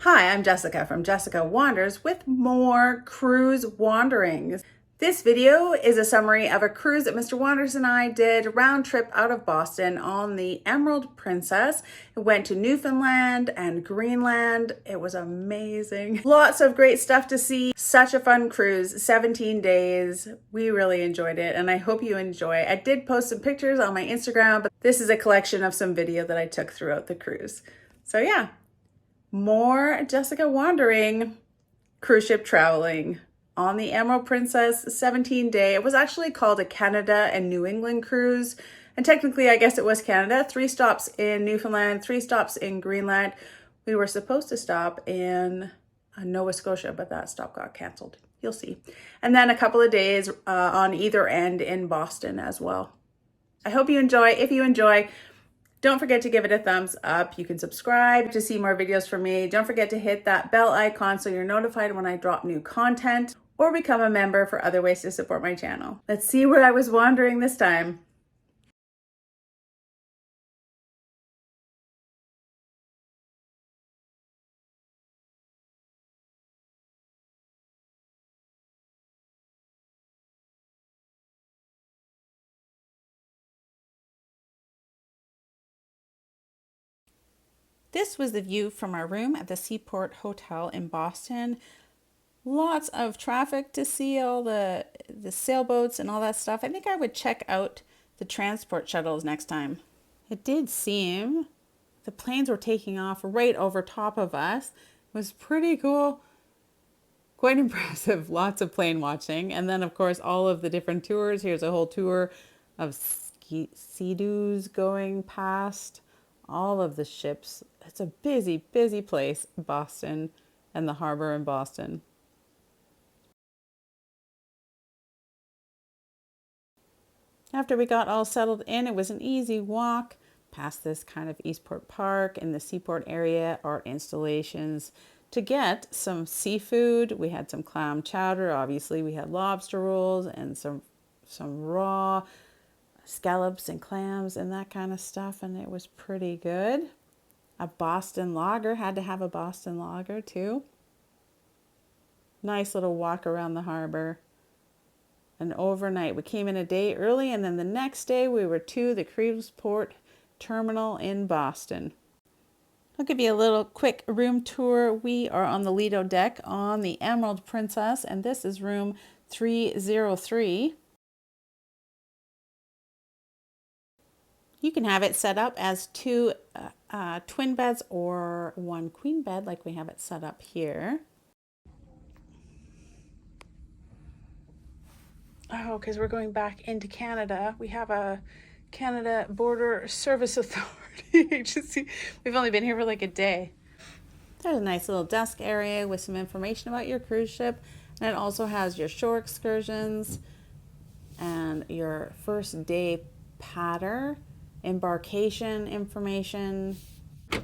Hi, I'm Jessica from Jessica Wanders with more cruise wanderings. This video is a summary of a cruise that Mr. Wanders and I did round trip out of Boston on the Emerald Princess. It went to Newfoundland and Greenland. It was amazing. Lots of great stuff to see. Such a fun cruise, 17 days. We really enjoyed it and I hope you enjoy. I did post some pictures on my Instagram, but this is a collection of some video that I took throughout the cruise. So yeah. More Jessica wandering, cruise ship traveling on the Emerald Princess 17-day. It was actually called a Canada and New England cruise. And technically, I guess it was Canada. 3 stops in Newfoundland, 3 stops in Greenland. We were supposed to stop in Nova Scotia, but that stop got canceled. You'll see. And then a couple of days on either end in Boston as well. I hope you enjoy. If you enjoy, don't forget to give it a thumbs up. You can subscribe to see more videos from me. Don't forget to hit that bell icon so you're notified when I drop new content, or become a member for other ways to support my channel. Let's see where I was wandering this time. This was the view from our room at the Seaport Hotel in Boston. Lots of traffic to see all the sailboats and all that stuff. I think I would check out the transport shuttles next time. It did seem the planes were taking off right over top of us. It was pretty cool. Quite impressive. Lots of plane watching. And then, of course, all of the different tours. Here's a whole tour of sea-doos going past all of the ships. It's a busy, busy place, Boston, and the harbor in Boston. After we got all settled in, it was an easy walk past this kind of Eastport Park in the Seaport area, art installations, to get some seafood. We had some clam chowder. Obviously, we had lobster rolls and some raw scallops and clams and that kind of stuff, and it was pretty good. A Boston lager, had to have a Boston lager too. Nice little walk around the harbor. And overnight, we came in a day early, and then the next day we were to the cruise port terminal in Boston. I'll give you a little quick room tour. We are on the Lido deck on the Emerald Princess, and this is room 303. You can have it set up as 2 twin beds or 1 queen bed, like we have it set up here. Oh, because we're going back into Canada. We have a Canada Border Service Authority agency. We've only been here for like a day. There's a nice little desk area with some information about your cruise ship. And it also has your shore excursions and your first day patter, embarkation information. Look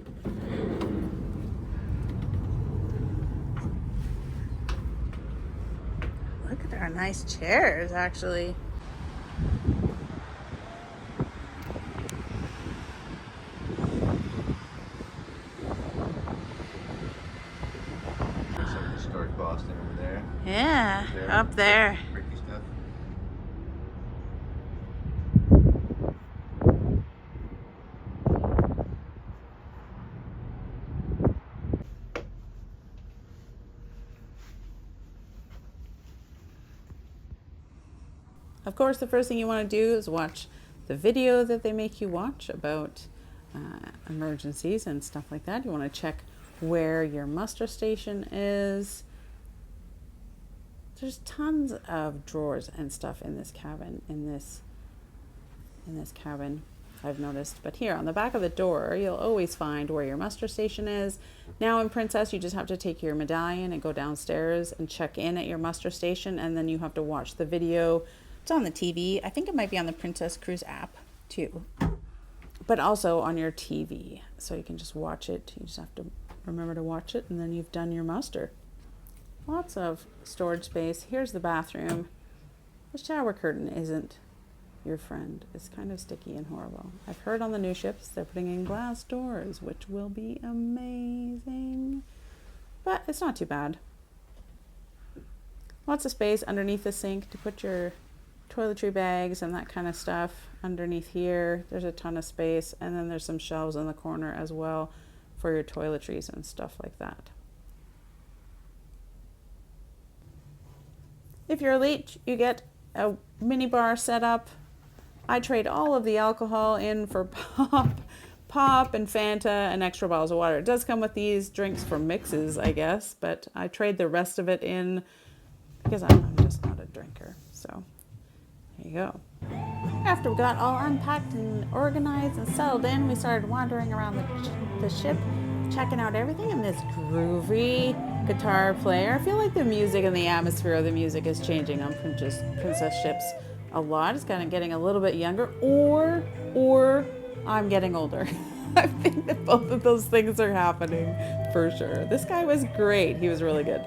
at our nice chairs, actually. Some historic Boston over there. Yeah, up there. Pretty stuff. Of course, the first thing you want to do is watch the video that they make you watch about emergencies and stuff like that. You want to check where your muster station is. There's tons of drawers and stuff in this cabin, in this cabin, I've noticed. But here on the back of the door, you'll always find where your muster station is. Now in Princess, you just have to take your medallion and go downstairs and check in at your muster station, and then you have to watch the video. It's on the TV. I think it might be on the Princess Cruise app too, but also on your TV. So you can just watch it. You just have to remember to watch it, and then you've done your muster. Lots of storage space. Here's the bathroom. The shower curtain isn't your friend. It's kind of sticky and horrible. I've heard on the new ships they're putting in glass doors, which will be amazing. but it's not too bad. Lots of space underneath the sink to put your toiletry bags and that kind of stuff. Underneath here, there's a ton of space, and then there's some shelves in the corner as well for your toiletries and stuff like that. If you're late, you get a mini bar set up. I trade all of the alcohol in for pop and Fanta and extra bottles of water. It does come with these drinks for mixes, I guess, but I trade the rest of it in because I'm just not a drinker. So there you go. After we got all unpacked and organized and settled in, we started wandering around the ship, checking out everything. And this groovy guitar player, I feel like the music and the atmosphere of the music is changing on Princess ships a lot. It's kind of getting a little bit younger, or I'm getting older. I think that both of those things are happening for sure. This guy was great. He was really good.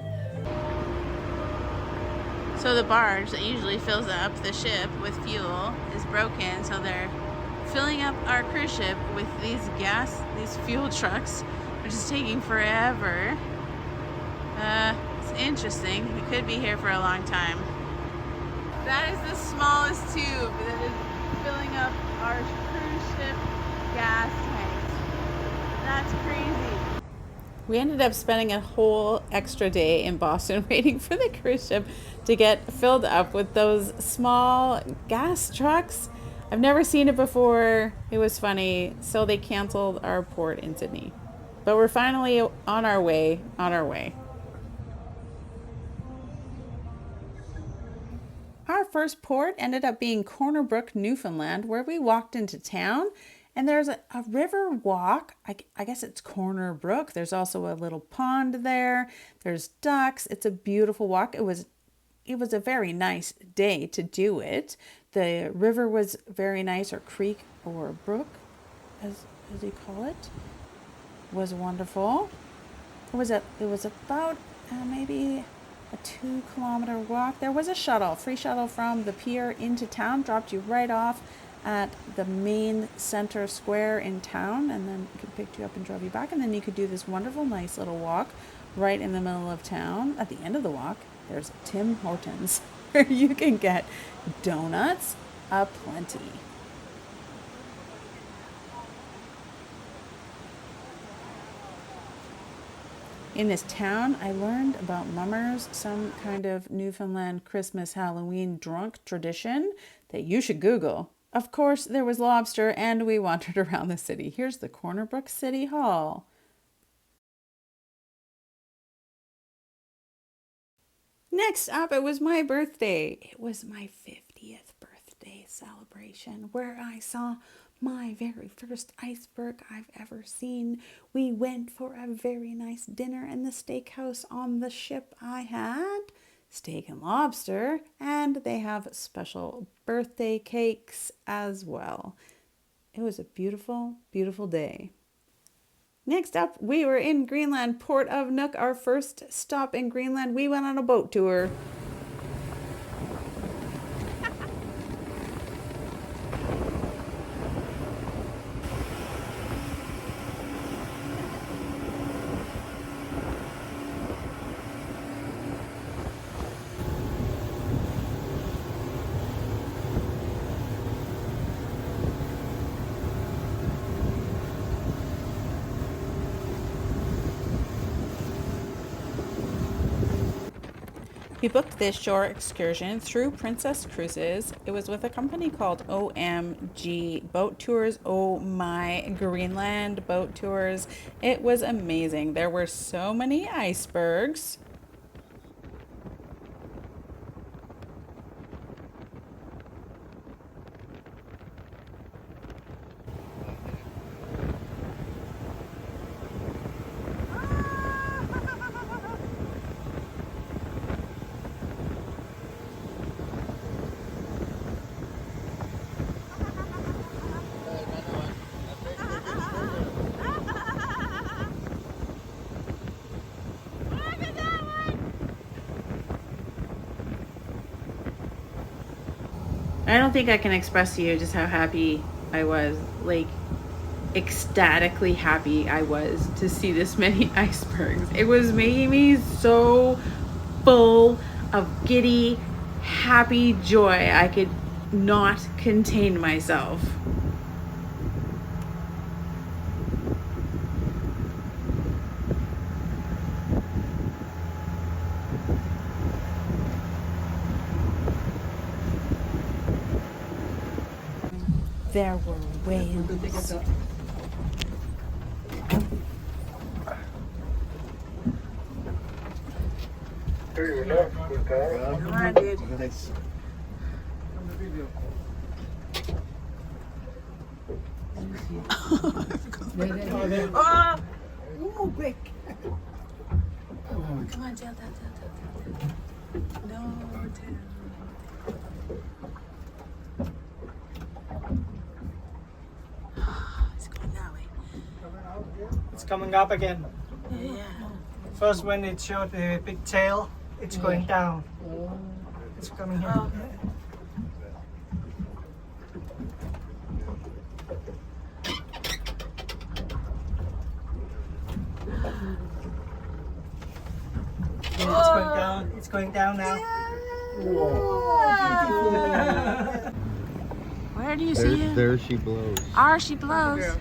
So the barge that usually fills up the ship with fuel is broken, so they're filling up our cruise ship with these fuel trucks, which is taking forever. It's interesting. We could be here for a long time. That is the smallest tube that is filling up our cruise ship gas tank. That's crazy. We ended up spending a whole extra day in Boston waiting for the cruise ship to get filled up with those small gas trucks. I've never seen it before. It was funny. So they canceled our port in Sydney. But we're finally on our way. Our first port ended up being Qaqortoq, Newfoundland, where we walked into town. And there's a river walk. I guess it's Corner Brook. There's also a little pond there. There's ducks. It's a beautiful walk. It was a very nice day to do it. The river was very nice, or creek or brook, as you call it, was wonderful. It was about maybe a 2-kilometer walk. There was a free shuttle from the pier into town, dropped you right off at the main center square in town, and then it picked you up and drove you back. And then you could do this wonderful, nice little walk right in the middle of town. At the end of the walk, there's Tim Hortons, where you can get donuts aplenty. In this town, I learned about mummers, some kind of Newfoundland Christmas Halloween drunk tradition that you should Google. Of course, there was lobster, and we wandered around the city. Here's the Qaqortoq City Hall. Next up, it was my birthday. It was my 50th birthday celebration, where I saw my very first iceberg I've ever seen. We went for a very nice dinner in the steakhouse on the ship I had. Steak and lobster, and they have special birthday cakes as well. It was a beautiful, beautiful day. Next up, we were in Greenland, Port of Nuuk, our first stop in Greenland. We went on a boat tour. We booked this shore excursion through Princess Cruises. It was with a company called OMG Boat Tours, Oh My Greenland Boat Tours. It was amazing. There were so many icebergs. I don't think I can express to you just how happy I was. Like, ecstatically happy I was to see this many icebergs. It was making me so full of giddy, happy joy. I could not contain myself. There were whales. Come on, dude. Nice. Ah! Ooh, quick. Come on, tail. No, tail. It's going that way. It's coming up again. Yeah. First, when it showed the big tail, it's going down. It's coming here. Oh. Yeah, it's going down. It's going down now. Where do you see it? There she blows. She blows.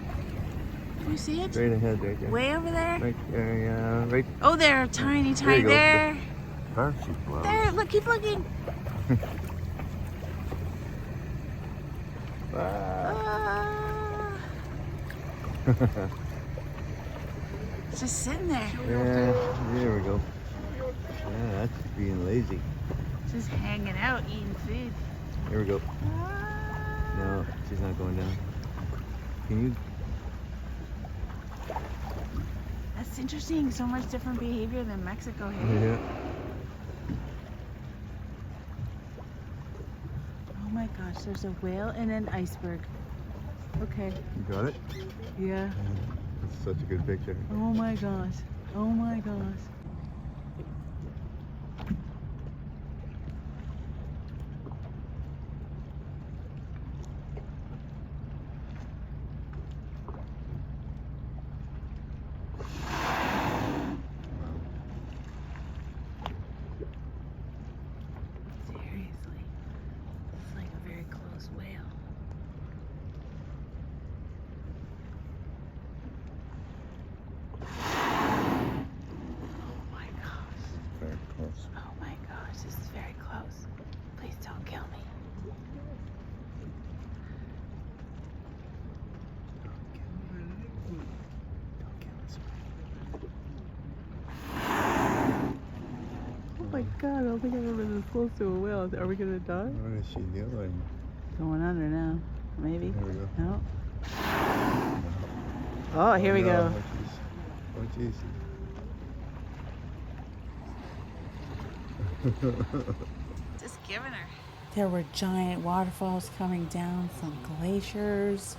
Do you see it? Straight ahead right there. Way over there? Right there, yeah. Right Oh, there, tiny, There you go. there. there she blows. There, look, keep looking. Wow. It's just sitting there. Yeah, there we go. Yeah, that's being lazy. Just hanging out, eating food. Here we go. No, she's not going down. Can you? That's interesting. So much different behavior than Mexico here. Yeah. Oh my gosh, there's a whale and an iceberg. Okay. You got it? Yeah. That's such a good picture. Oh my gosh. Oh my gosh. Seriously. It's like a very close whale. Oh my gosh. Very close. Oh my gosh, this is very close. Please don't kill me. Oh my god, I don't think I've ever been this close to a whale. Are we gonna die? What is she doing? Going under now. Maybe. There we go. No. Oh, here we go. Oh, jeez. Just giving her. There were giant waterfalls coming down from glaciers.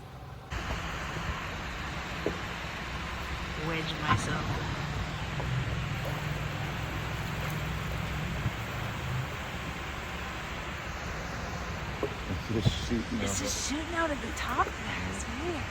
Wedge myself. It's just shooting It's off. just shooting out at the top there. It's weird.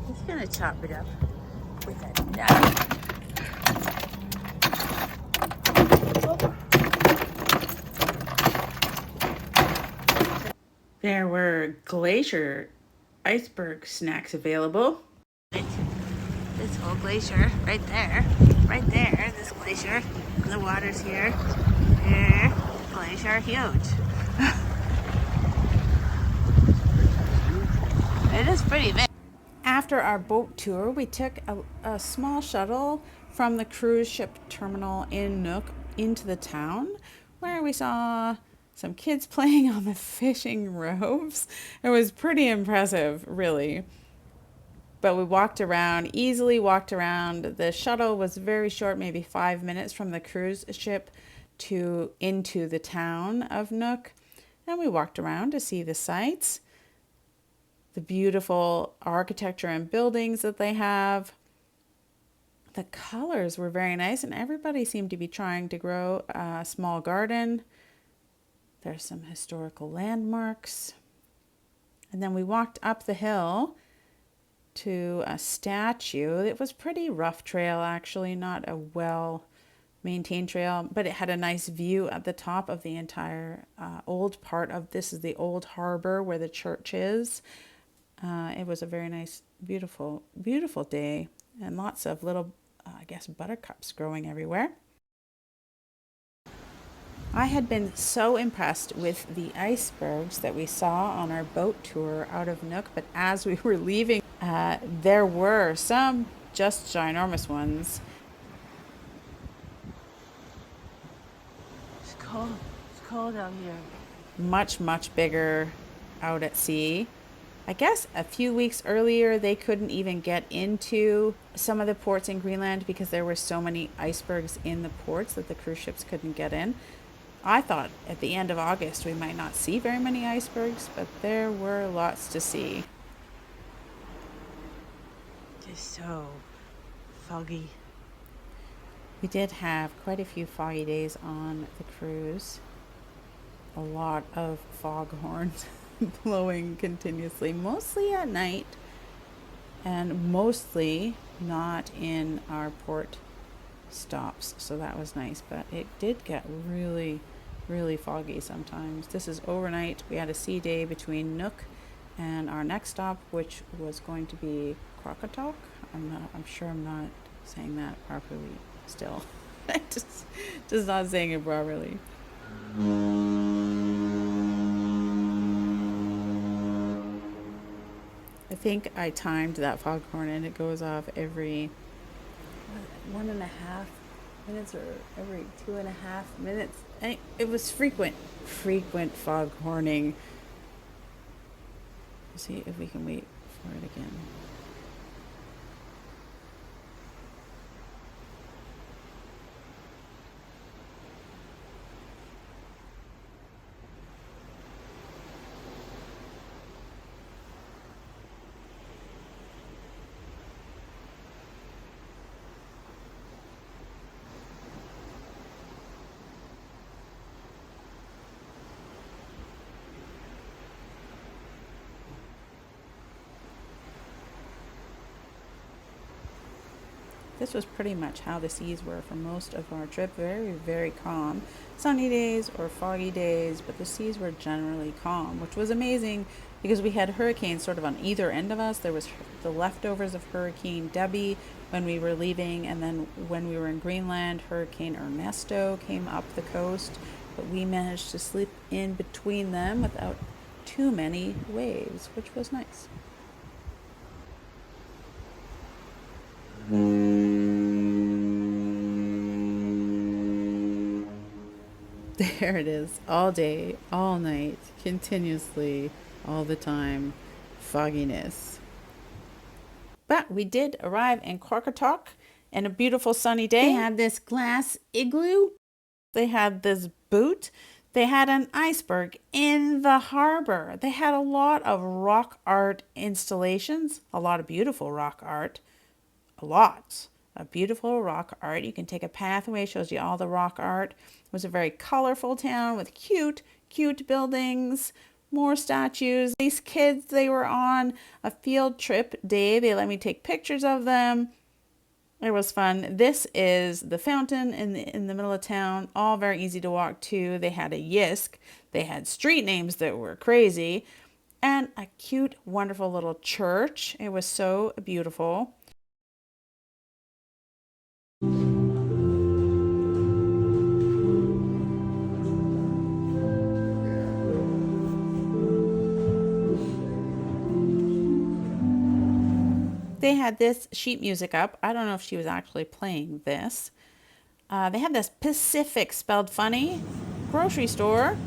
He's gonna chop it up with a knife. There were glacier iceberg snacks available. This whole glacier right there, this glacier, the water's here, here, glacier, huge. It is pretty big. After our boat tour, we took a small shuttle from the cruise ship terminal in Nuuk into the town, where we saw some kids playing on the fishing ropes. It was pretty impressive, really. But we walked around, easily walked around. The shuttle was very short, maybe 5 minutes from the cruise ship into the town of Nuuk. And we walked around to see the sights, the beautiful architecture and buildings that they have. The colors were very nice, and everybody seemed to be trying to grow a small garden. There's some historical landmarks. And then we walked up the hill to a statue. It was pretty rough trail, actually, not a well-maintained trail, but it had a nice view at the top of the entire old part of, this is the old harbor where the church is. It was a very nice, beautiful, beautiful day, and lots of little, I guess, buttercups growing everywhere. I had been so impressed with the icebergs that we saw on our boat tour out of Nuuk, but as we were leaving, there were some just ginormous ones. It's cold out here. Much, much bigger out at sea. I guess a few weeks earlier, they couldn't even get into some of the ports in Greenland because there were so many icebergs in the ports that the cruise ships couldn't get in. I thought at the end of August we might not see very many icebergs, but there were lots to see. Just so foggy. We did have quite a few foggy days on the cruise. A lot of foghorns blowing continuously, mostly at night, and mostly not in our port stops, so that was nice, but it did get really foggy sometimes. This is overnight. We had a sea day between Nuuk and our next stop, which was going to be Qaqortoq. I'm sure I'm not saying that properly still. I just not saying it properly. I think I timed that foghorn, and it goes off every 1.5 minutes or every 2.5 minutes. And it was frequent foghorning. Let's see if we can wait for it again. This was pretty much how the seas were for most of our trip. Very calm. Sunny days or foggy days, but the seas were generally calm, which was amazing because we had hurricanes sort of on either end of us. There was the leftovers of Hurricane Debbie when we were leaving, and then when we were in Greenland, Hurricane Ernesto came up the coast, but we managed to sleep in between them without too many waves, which was nice. There it is, all day, all night, continuously, all the time, fogginess. But we did arrive in Qaqortoq and a beautiful sunny day. They had this glass igloo. They had this boot. They had an iceberg in the harbor. They had a lot of rock art installations, a lot of beautiful rock art, lots of beautiful rock art. You can take a pathway, shows you all the rock art. It was a very colorful town with cute buildings, more statues. These kids, they were on a field trip day. They let me take pictures of them. It was fun. This is the fountain in the middle of town, all very easy to walk to. They had a yisk. They had street names that were crazy, and a cute, wonderful little church. It was so beautiful. They had this sheet music up. I don't know if she was actually playing this. They had this Pacific spelled funny grocery store.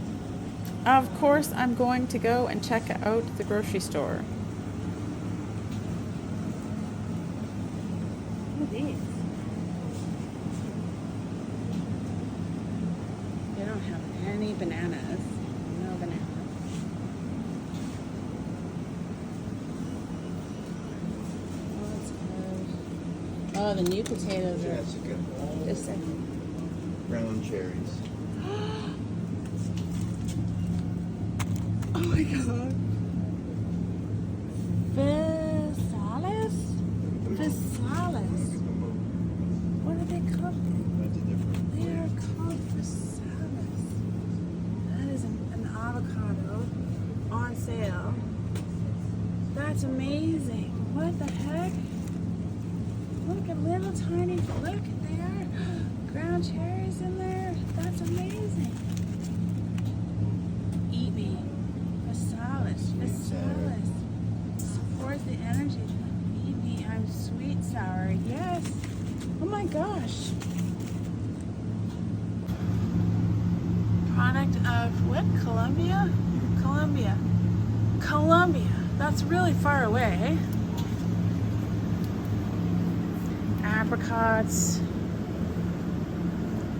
Of course, I'm going to go and check out the grocery store. Look at these. They don't have any bananas. No bananas. Oh, that's good. Oh, the new potatoes are Jessica. just a second. Brown cherries. Oh my god. Physalis? Physalis. What are they called? That's a different. They are called physalis. That is an avocado on sale. That's amazing. What the heck? Look at little tiny, look there. Ground cherries in there. That's amazing. Eat me. Physalis. Physalis. Support the energy. Eat me. I'm sweet sour. Yes. Oh my gosh. Product of what? Colombia? Colombia. Colombia. That's really far away. Apricots,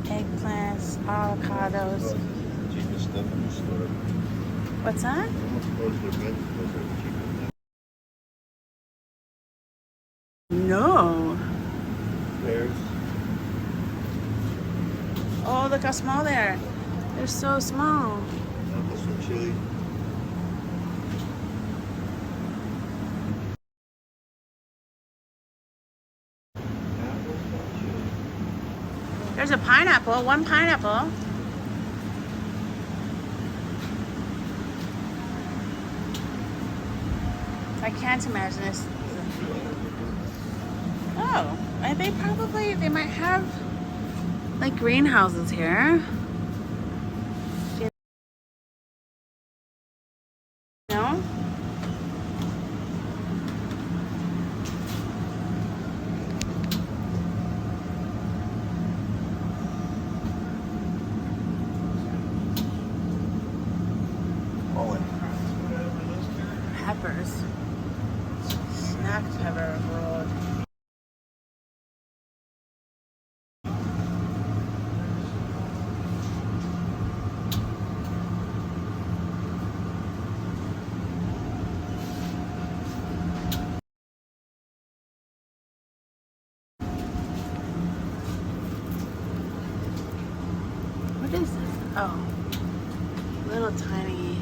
eggplants, avocados. The cheapest stuff in the store. What's that? Almost close to vegetables are cheaper. No. Pears. Oh, look how small they are. They're so small. This one chili. There's a pineapple, one pineapple. I can't imagine this. Oh, they might have like greenhouses here. No? Peppers. Snack pepper rolled. What is this? Oh, little tiny,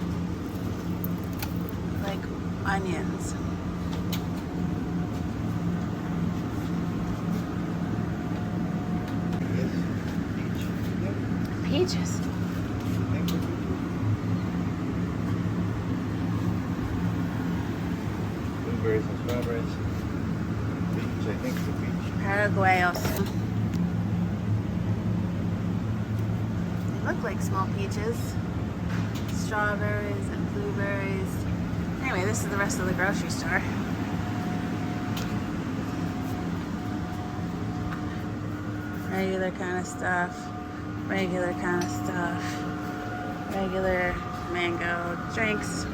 like onions. Peaches. Blueberries and strawberries. Peach, I think it's a peach. Paraguay also. They look like small peaches. Strawberries and blueberries. Anyway, this is the rest of the grocery store. Regular kind of stuff. Regular kind of stuff. Regular mango drinks.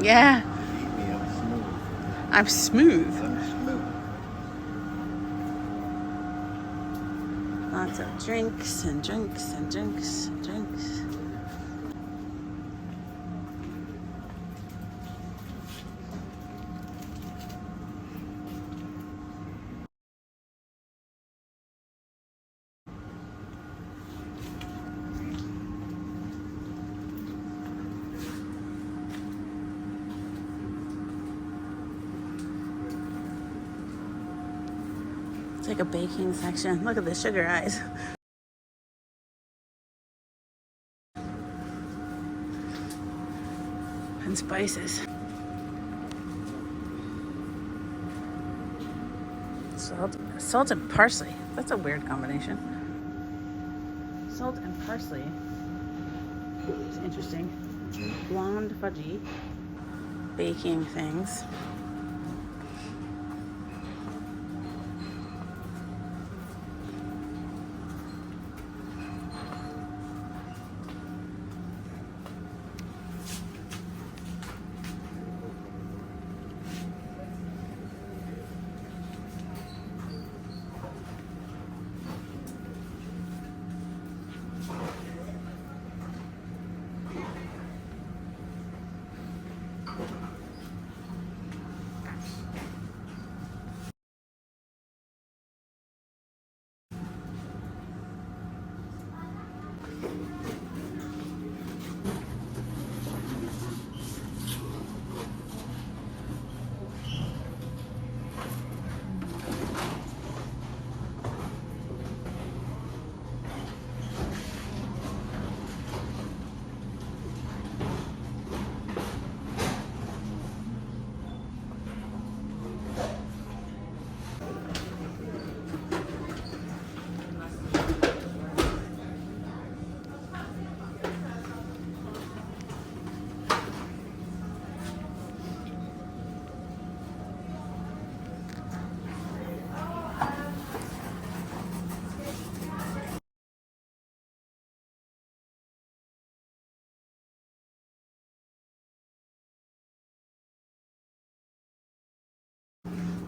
Yeah. Eat me, I'm smooth. I'm smooth. I'm smooth. Lots of drinks and drinks and drinks and drinks. It's like a baking section. Look at the sugar eyes. And spices. Salt and parsley. That's a weird combination. Salt and parsley. It's interesting. Blonde fudgy. Baking things.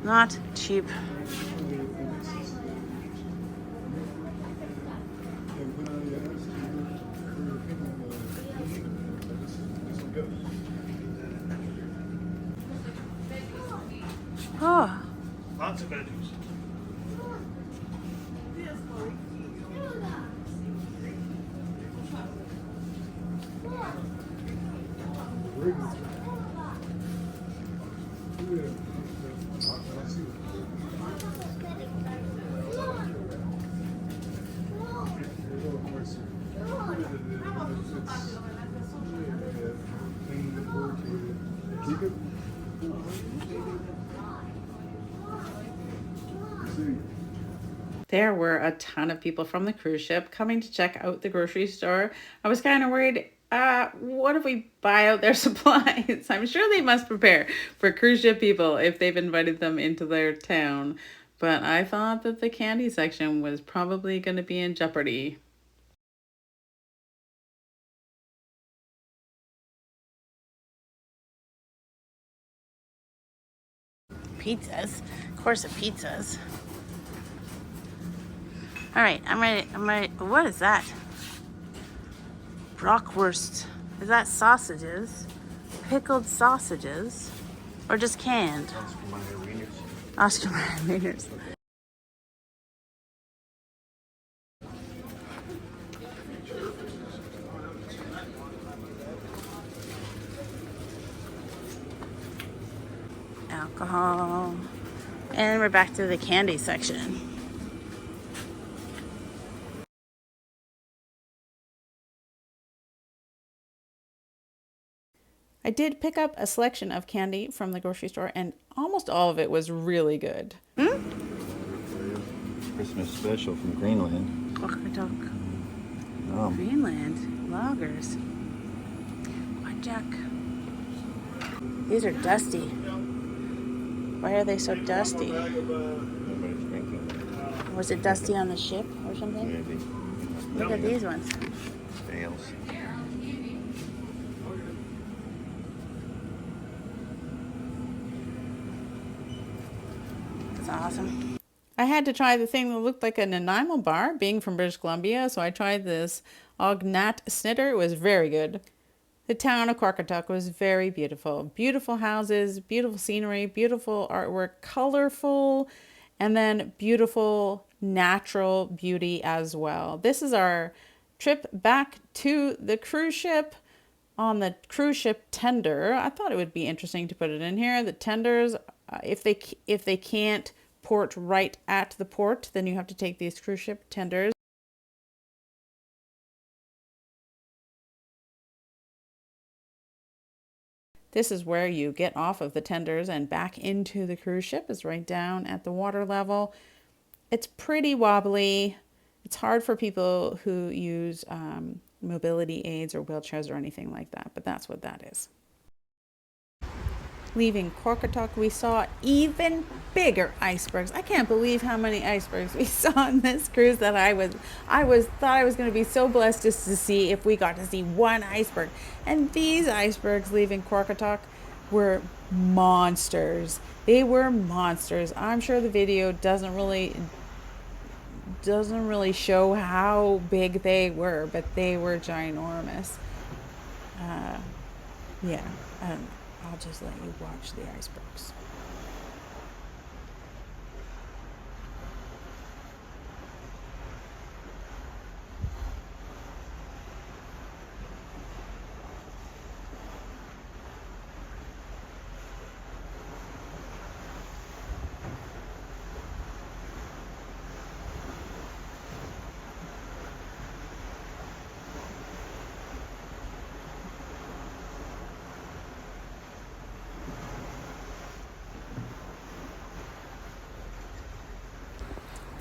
Not cheap. Oh, Lots of veggies. There were a ton of people from the cruise ship coming to check out the grocery store. I was kind of worried, what if we buy out their supplies? I'm sure they must prepare for cruise ship people if they've invited them into their town. But I thought that the candy section was probably going to be in jeopardy. pizzas. Of course, pizzas. All right, I'm ready. What is that? Bratwurst. Is that sausages? Pickled sausages? Or just canned? Oscar Mayer wieners. Alcohol. And we're back to the candy section. I did pick up a selection of candy from the grocery store, and almost all of it was really good. Christmas special from Greenland. Qaqortoq Greenland. Loggers. Qaqortoq. These are dusty. Why are they so dusty? Nobody's drinking. Was it dusty on the ship or something? Maybe. Look at these ones. Fails. That's awesome. I had to try the thing that looked like a Nanaimo bar, being from British Columbia, so I tried this Ognat Snitter. It was very good. The town of Qaqortoq was very beautiful. Beautiful houses, beautiful scenery, beautiful artwork, colorful, and then beautiful natural beauty as well. This is our trip back to the cruise ship on the cruise ship tender. I thought it would be interesting to put it in here. The tenders, if they can't port right at the port, then you have to take these cruise ship tenders. This is where you get off of the tenders and back into the cruise ship. It's right down at the water level. It's pretty wobbly. It's hard for people who use mobility aids or wheelchairs or anything like that, but that's what that is. Leaving Qaqortoq, we saw even bigger icebergs. I can't believe how many icebergs we saw on this cruise that I thought I was going to be so blessed just to see if we got to see one iceberg. And these icebergs leaving Qaqortoq were monsters. They were monsters. I'm sure the video doesn't really show how big they were, but they were ginormous. Yeah, I don't know. I'll just let you watch the icebergs.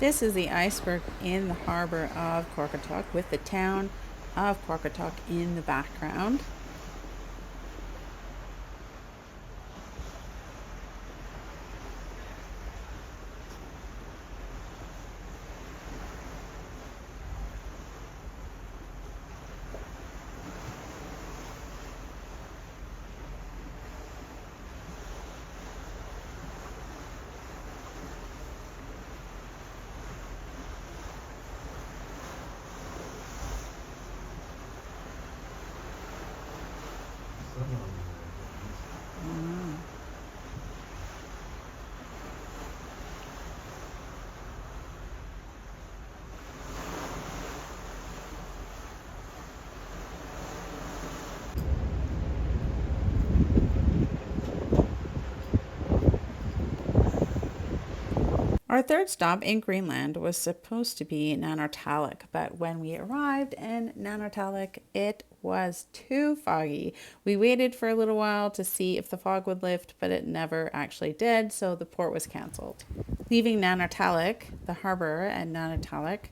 This is the iceberg in the harbor of Qaqortoq with the town of Qaqortoq in the background. Our third stop in Greenland was supposed to be Nanortalik, but when we arrived in Nanortalik, it was too foggy. We waited for a little while to see if the fog would lift, but it never actually did, so the port was cancelled. Leaving Nanortalik, the harbor at Nanortalik,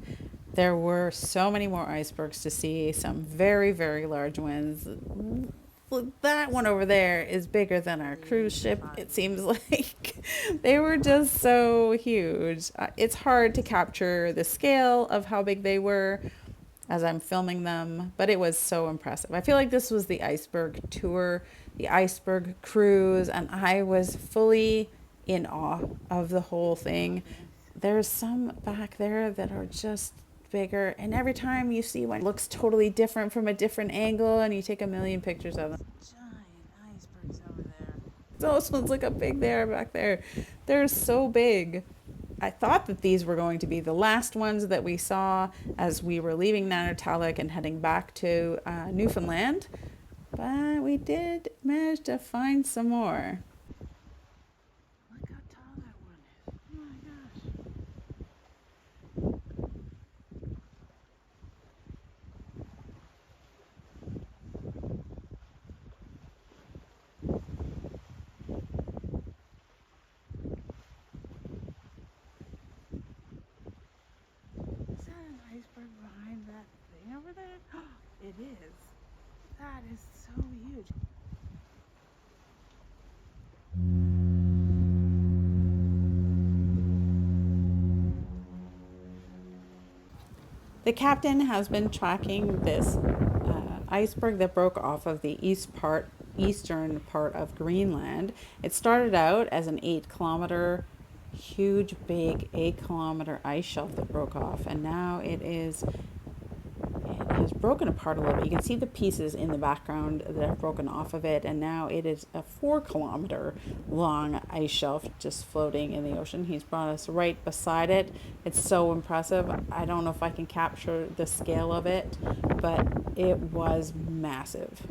there were so many more icebergs to see, some very, very large ones. That one over there is bigger than our cruise ship, it seems like. They were just so huge. It's hard to capture the scale of how big they were as I'm filming them, but it was so impressive. I feel like this was the iceberg tour, the iceberg cruise, and I was fully in awe of the whole thing. There's some back there that are just bigger, and every time you see one, it looks totally different from a different angle, and you take a million pictures of them. Giant icebergs over there. Those ones look up big there, back there. They're so big. I thought that these were going to be the last ones that we saw as we were leaving Nanortalik and heading back to Newfoundland, but we did manage to find some more. Look how tall that one is. Oh my gosh. Is that an iceberg behind that thing over there? It is. That is so huge. The captain has been tracking this iceberg that broke off of the eastern part of Greenland. It started out as an 8-kilometer, huge, big 8-kilometer ice shelf that broke off, and now it has broken broken apart a little bit. You can see the pieces in the background that have broken off of it, and now it is a 4-kilometer long ice shelf just floating in the ocean. He's brought us right beside it. It's so impressive. I don't know if I can capture the scale of it, but it was massive.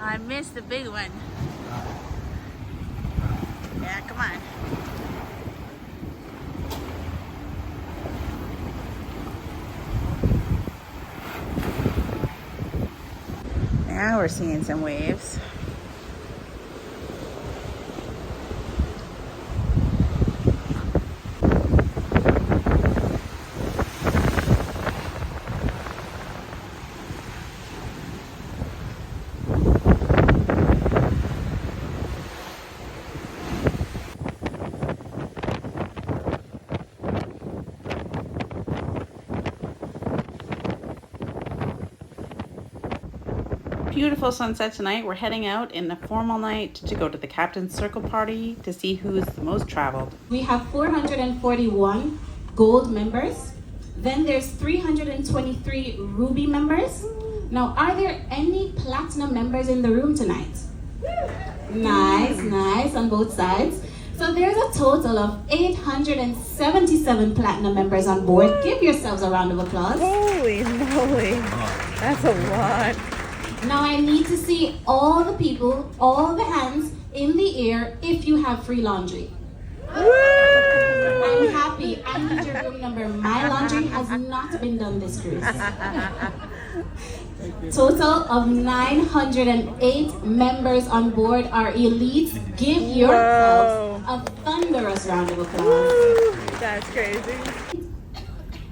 I missed the big one. Yeah, come on. Now we're seeing some waves. beautiful sunset tonight. We're heading out in the formal night to go to the Captain's Circle party to see who's the most traveled. We have 441 gold members. Then there's 323 ruby members. Now, are there any platinum members in the room tonight? Nice, nice on both sides. So there's a total of 877 platinum members on board. Give yourselves a round of applause. Holy moly, that's a lot. Now I need to see all the people, all the hands in the air if you have free laundry. I'm happy. I need your room number. My laundry has not been done this cruise. Total of 908 members on board are elites. Give yourselves a thunderous round of applause. That's crazy.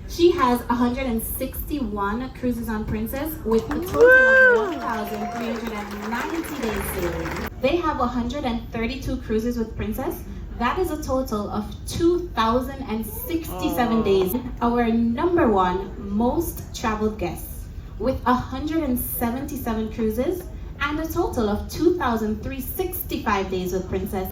She has 161 cruises on Princess with a total of 1,390 days sailing. They have 132 cruises with Princess. That is a total of 2,067 days. Our number one most traveled guest with 177 cruises and a total of 2,365 days with Princess.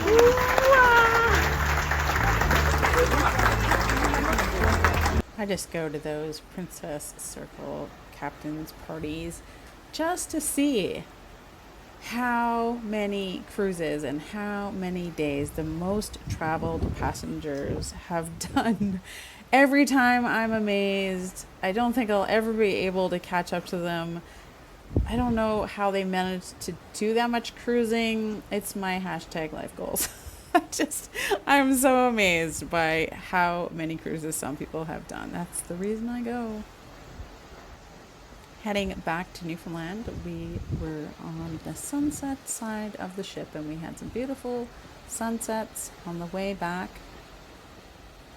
I just go to those Princess Circle captains parties just to see how many cruises and how many days the most traveled passengers have done. Every time I'm amazed. I don't think I'll ever be able to catch up to them. I don't know how they managed to do that much cruising. It's my hashtag life goals. I'm so amazed by how many cruises some people have done. That's the reason I go. Heading back to Newfoundland, we were on the sunset side of the ship and we had some beautiful sunsets on the way back.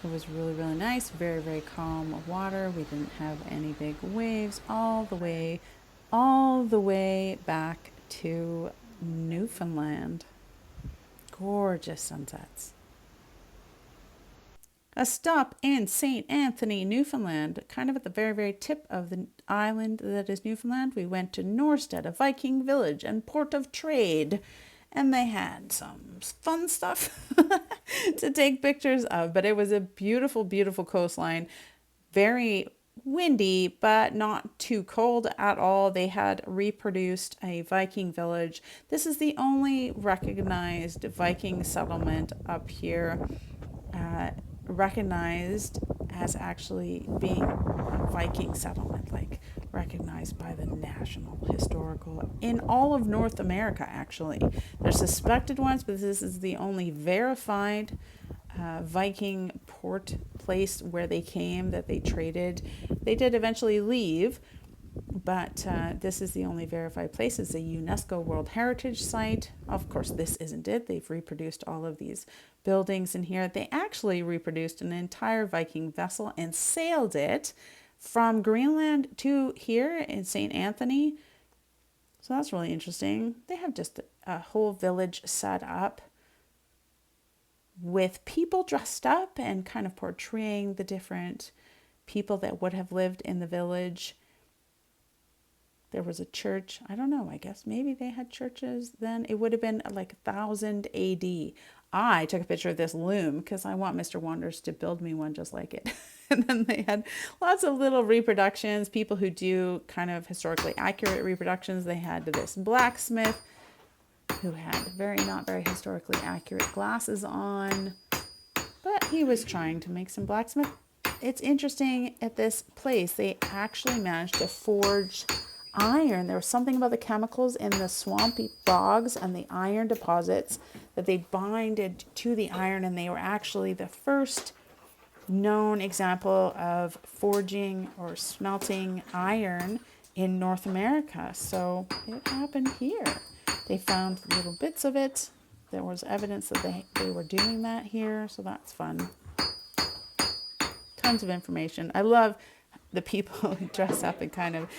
It was really, really nice. Very, very calm water. We didn't have any big waves all the way back to Newfoundland. Gorgeous sunsets. A stop in St. Anthony, Newfoundland, kind of at the very, very tip of the island that is Newfoundland. We went to Norstead, a Viking village and port of trade, and they had some fun stuff to take pictures of, but it was a beautiful, beautiful coastline. Very windy, but not too cold at all. They had reproduced a Viking village. This is the only recognized Viking settlement up here, recognized as actually being a Viking settlement, like recognized by the National Historical in all of North America. Actually, there's suspected ones, but this is the only verified Viking port place where they came, that they traded. They did eventually leave, but this is the only verified place. It's a UNESCO World Heritage Site. Of course, this isn't it. They've reproduced all of these buildings in here. They actually reproduced an entire Viking vessel and sailed it from Greenland to here in St. Anthony. So that's really interesting. They have just a whole village set up with people dressed up and kind of portraying the different people that would have lived in the village. There was a church. I don't know. I guess maybe they had churches then. It would have been like 1000 AD. I took a picture of this loom because I want Mr. Wonders to build me one just like it. And then they had lots of little reproductions, people who do kind of historically accurate reproductions. They had this blacksmith who had not very historically accurate glasses on, but he was trying to make some blacksmith. It's interesting, at this place, they actually managed to forge iron. There was something about the chemicals in the swampy bogs and the iron deposits that they binded to the iron, and they were actually the first known example of forging or smelting iron in North America. So it happened here. They found little bits of it. There was evidence that they were doing that here, so that's fun. Tons of information. I love the people who dress up and kind of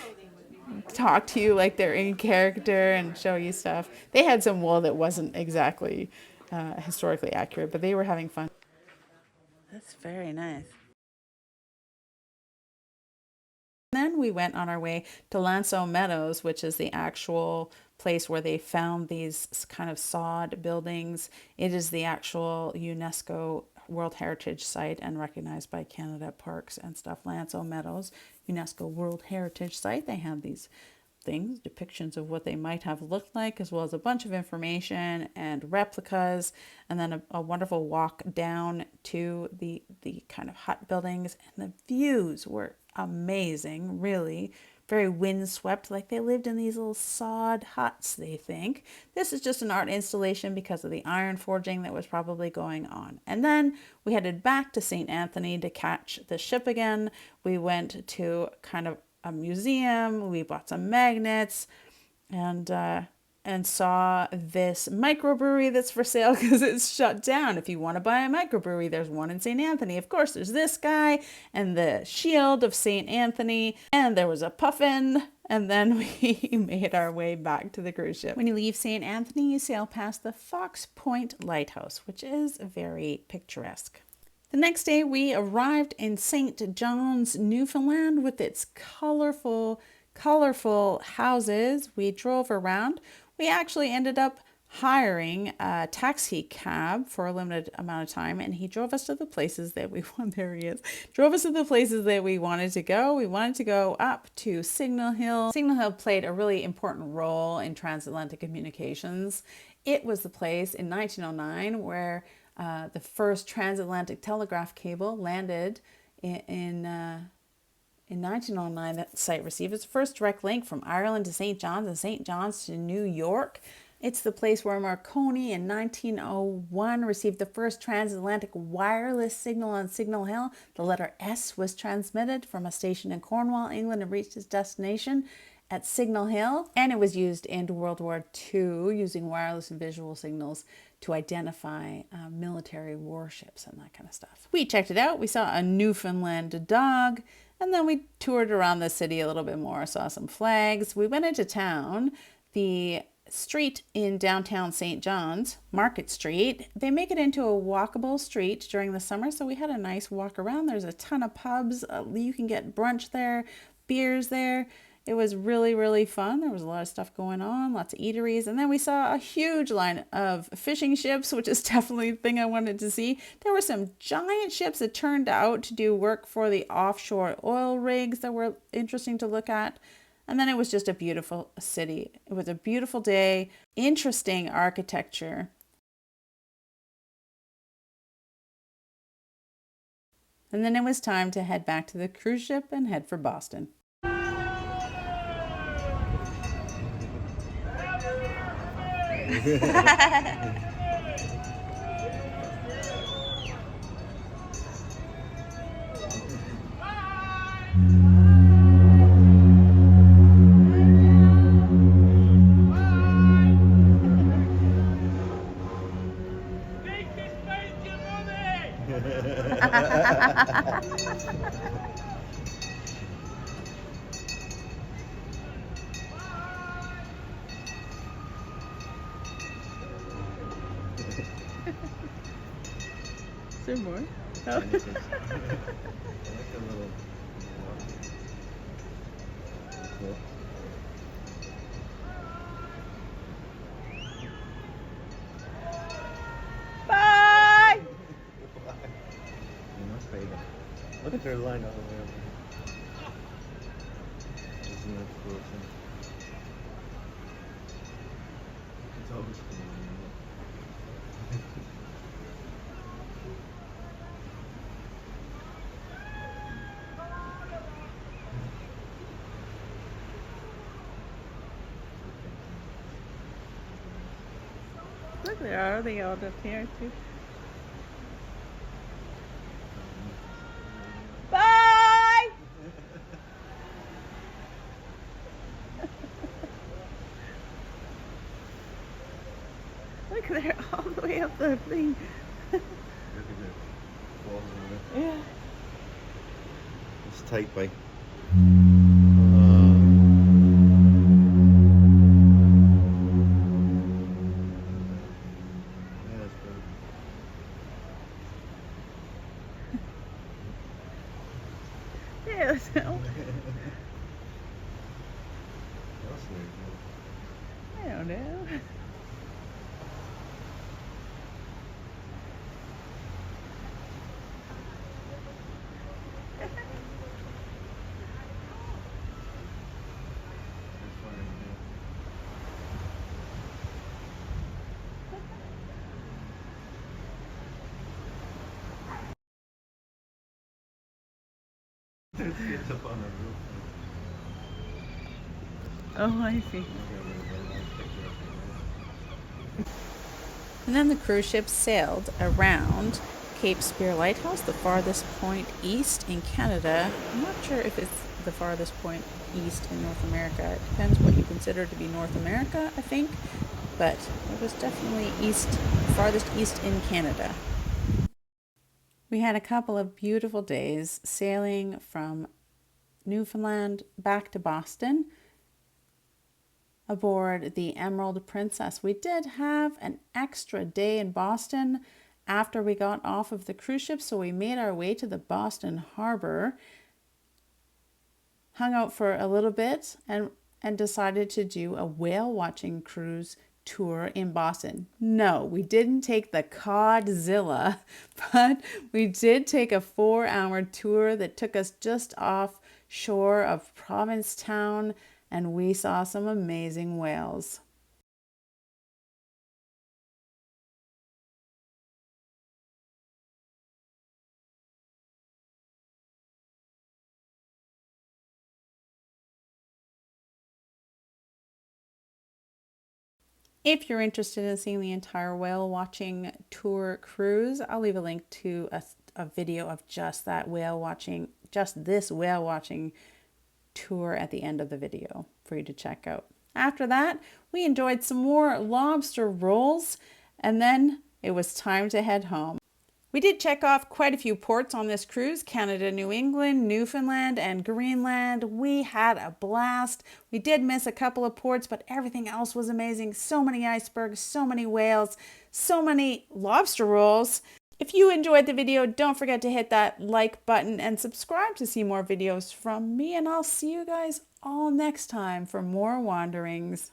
talk to you like they're in character and show you stuff. They had some wool that wasn't exactly historically accurate, but they were having fun. That's very nice. Then we went on our way to Lanso Meadows, which is the actual place where they found these kind of sod buildings. It is the actual UNESCO World Heritage Site and recognized by Canada Parks and stuff. Lanso Meadows, UNESCO World Heritage Site. They have these things, depictions of what they might have looked like, as well as a bunch of information and replicas, and then a wonderful walk down to the kind of hut buildings. And the views were amazing, really. Very windswept, like they lived in these little sod huts, they think. This is just an art installation because of the iron forging that was probably going on. And then we headed back to St. Anthony to catch the ship again. We went to kind of a museum, we bought some magnets, and saw this microbrewery that's for sale because it's shut down. If you want to buy a microbrewery, there's one in St. Anthony. Of course, there's this guy and the shield of St. Anthony, and there was a puffin, and then we made our way back to the cruise ship. When you leave St. Anthony, you sail past the Fox Point Lighthouse, which is very picturesque. The next day, we arrived in St. John's, Newfoundland, with its colorful houses. We drove around. We actually ended up hiring a taxi cab for a limited amount of time, and he drove us to the places that we want. There he is. Drove us to the places that we wanted to go. We wanted to go up to Signal Hill. Signal Hill played a really important role in transatlantic communications. It was the place in 1909 where the first transatlantic telegraph cable landed in 1909. That site received its first direct link from Ireland to St. John's and St. John's to New York. It's the place where Marconi in 1901 received the first transatlantic wireless signal on Signal Hill. The letter S was transmitted from a station in Cornwall, England, and reached its destination at Signal Hill. And it was used in World War II, using wireless and visual signals to identify military warships and that kind of stuff. We checked it out. We saw a Newfoundland dog. And then we toured around the city a little bit more, saw some flags. We went into town. The street in downtown St. John's, Market Street, they make it into a walkable street during the summer, so we had a nice walk around. There's a ton of pubs. You can get brunch there, beers there. It was really, really fun. There was a lot of stuff going on, lots of eateries. And then we saw a huge line of fishing ships, which is definitely the thing I wanted to see. There were some giant ships that turned out to do work for the offshore oil rigs that were interesting to look at. And then it was just a beautiful city. It was a beautiful day, interesting architecture. And then it was time to head back to the cruise ship and head for Boston. Is there more? Oh. Bye! Look at their line all the way over here. Isn't that cool? It's always cool. Look, there are the old up here too. Bye! Look, they're all the way up the thing. Look at the walls over there. Yeah. It's tight, by. Yeah, so now. It's up on the roof. Oh, I see. And then the cruise ship sailed around Cape Spear Lighthouse, the farthest point east in Canada. I'm not sure if it's the farthest point east in North America. It depends what you consider to be North America, I think. But it was definitely east, farthest east in Canada. We had a couple of beautiful days sailing from Newfoundland back to Boston aboard the Emerald Princess. We did have an extra day in Boston after we got off of the cruise ship, so we made our way to the Boston Harbor, hung out for a little bit, and decided to do a whale watching cruise tour in Boston. No, we didn't take the Codzilla, but we did take a 4-hour tour that took us just off shore of Provincetown, and we saw some amazing whales. If you're interested in seeing the entire whale watching tour cruise, I'll leave a link to a video of just that whale watching, just this whale watching tour at the end of the video for you to check out. After that, we enjoyed some more lobster rolls, and then it was time to head home. We did check off quite a few ports on this cruise: Canada, New England, Newfoundland, and Greenland. We had a blast. We did miss a couple of ports, but everything else was amazing. So many icebergs, so many whales, so many lobster rolls. If you enjoyed the video, don't forget to hit that like button and subscribe to see more videos from me, and I'll see you guys all next time for more wanderings.